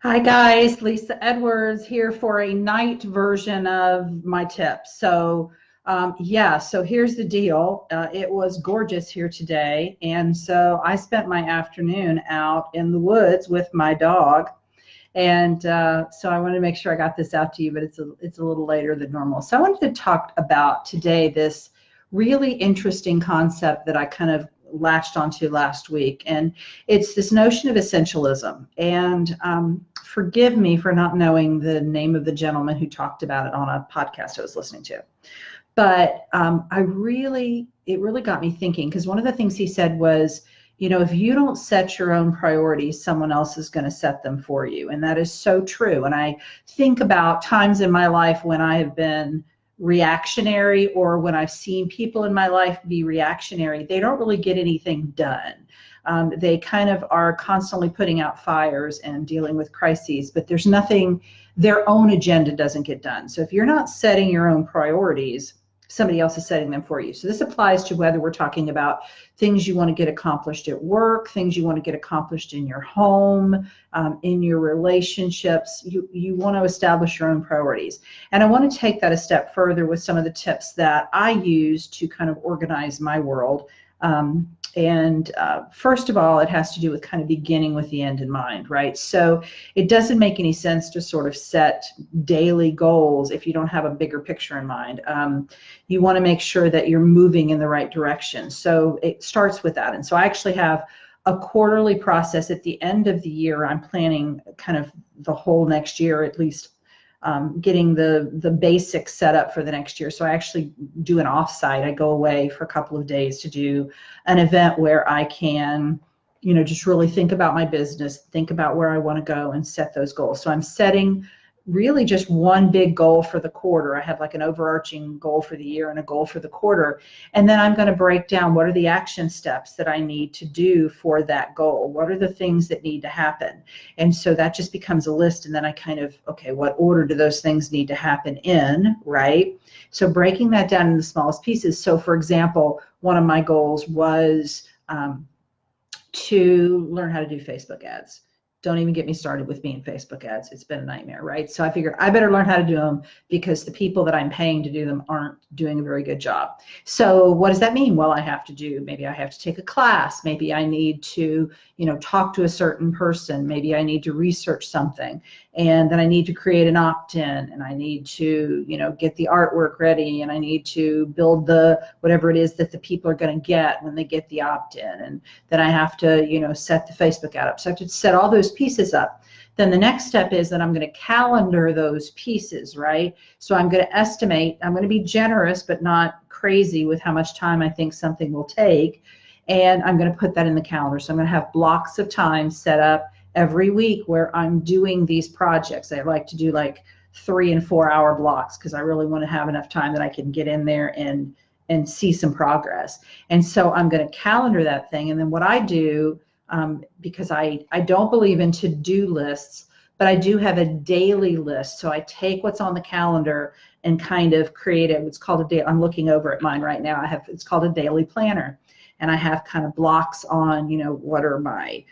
Hi guys, Lisa Edwards here for a night version of my tips. So here's the deal. It was gorgeous here today, and so I spent my afternoon out in the woods with my dog. And so I wanted to make sure I got this out to you, but it's a little later than normal. So I wanted to talk about today this really interesting concept that I kind of latched onto last week, and it's this notion of essentialism. And forgive me for not knowing the name of the gentleman who talked about it on a podcast I was listening to. But it really got me thinking, because one of the things he said was, if you don't set your own priorities, someone else is going to set them for you. And that is so true. And I think about times in my life when I have been reactionary, or when I've seen people in my life be reactionary. They don't really get anything done. They kind of are constantly putting out fires and dealing with crises, but there's nothing, their own agenda doesn't get done. So if you're not setting your own priorities, somebody else is setting them for you. So this applies to whether we're talking about things you want to get accomplished at work, things you want to get accomplished in your home, in your relationships. You want to establish your own priorities. And I want to take that a step further with some of the tips that I use to kind of organize my world. First of all, it has to do with kind of beginning with the end in mind, right? So it doesn't make any sense to sort of set daily goals if you don't have a bigger picture in mind. You want to make sure that you're moving in the right direction. So it starts with that. And so I actually have a quarterly process at the end of the year. I'm planning kind of the whole next year, at least getting the basics set up for the next year. So I actually do an offsite. I go away for a couple of days to do an event where I can, just really think about my business, think about where I want to go, and set those goals. So I'm setting really just one big goal for the quarter. I have like an overarching goal for the year and a goal for the quarter. And then I'm going to break down what are the action steps that I need to do for that goal. What are the things that need to happen? And so that just becomes a list. And then I kind of, okay, what order do those things need to happen in, right? So breaking that down in the smallest pieces. So for example, one of my goals was to learn how to do Facebook ads. Don't even get me started with me and Facebook ads. It's been a nightmare, right? So I figured I better learn how to do them, because the people that I'm paying to do them aren't doing a very good job. So what does that mean? Well, maybe I have to take a class. Maybe I need to, talk to a certain person. Maybe I need to research something. And then I need to create an opt-in, and I need to, get the artwork ready, and I need to build whatever it is that the people are going to get when they get the opt-in. And then I have to, set the Facebook ad up. So I have to set all those pieces up. Then the next step is that I'm going to calendar those pieces, right? So I'm going to estimate, I'm going to be generous but not crazy with how much time I think something will take, and I'm going to put that in the calendar. So I'm going to have blocks of time set up every week where I'm doing these projects. I like to do like 3 and 4 hour blocks, because I really want to have enough time that I can get in there and see some progress. And so I'm going to calendar that thing. And then what I do, because I don't believe in to-do lists, but I do have a daily list. So I take what's on the calendar and kind of create it. It's called a day. I'm looking over at mine right now. It's called a daily planner. And I have kind of blocks on, what are my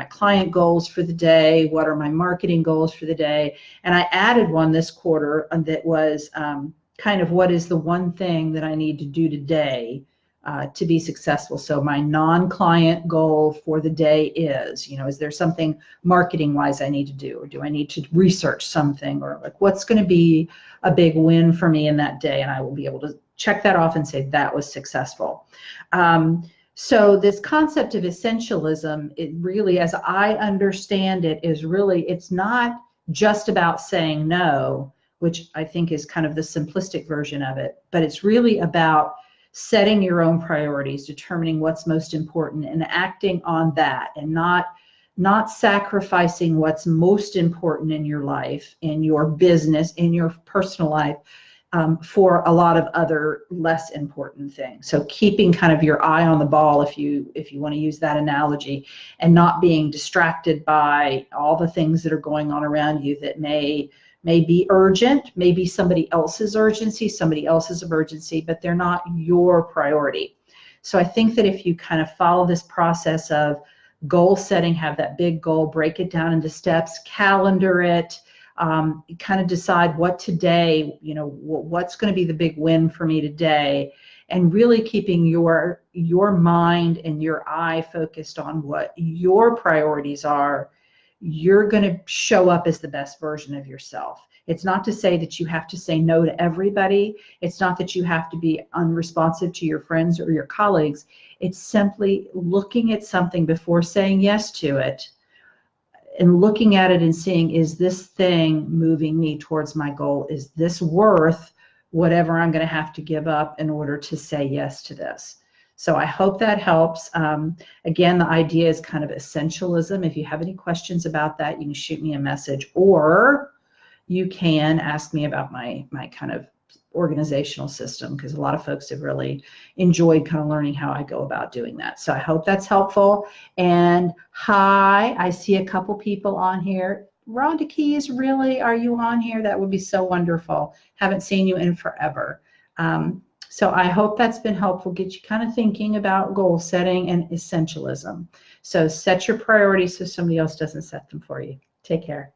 client goals for the day? What are my marketing goals for the day? And I added one this quarter that was kind of, what is the one thing that I need to do today to be successful? So my non-client goal for the day is, is there something marketing-wise I need to do? Or do I need to research something? Or like, what's going to be a big win for me in that day? And I will be able to check that off and say that was successful. So this concept of essentialism, it really, as I understand it, is really, it's not just about saying no, which I think is kind of the simplistic version of it, but it's really about setting your own priorities, determining what's most important and acting on that, and not sacrificing what's most important in your life, in your business, in your personal life, for a lot of other less important things. So keeping kind of your eye on the ball, if you want to use that analogy, and not being distracted by all the things that are going on around you that may be urgent, maybe somebody else's urgency, but they're not your priority. So I think that if you kind of follow this process of goal setting, have that big goal, break it down into steps, calendar it, kind of decide what today, what's going to be the big win for me today, and really keeping your mind and your eye focused on what your priorities are. You're going to show up as the best version of yourself. It's not to say that you have to say no to everybody. It's not that you have to be unresponsive to your friends or your colleagues. It's simply looking at something before saying yes to it, and looking at it and seeing, is this thing moving me towards my goal? Is this worth whatever I'm going to have to give up in order to say yes to this? So I hope that helps. Again, the idea is kind of essentialism. If you have any questions about that, you can shoot me a message, or you can ask me about my kind of organizational system, because a lot of folks have really enjoyed kind of learning how I go about doing that. So I hope that's helpful. And hi, I see a couple people on here. Rhonda Keys, really? Are you on here? That would be so wonderful. Haven't seen you in forever. So I hope that's been helpful, get you kind of thinking about goal setting and essentialism. So set your priorities so somebody else doesn't set them for you. Take care.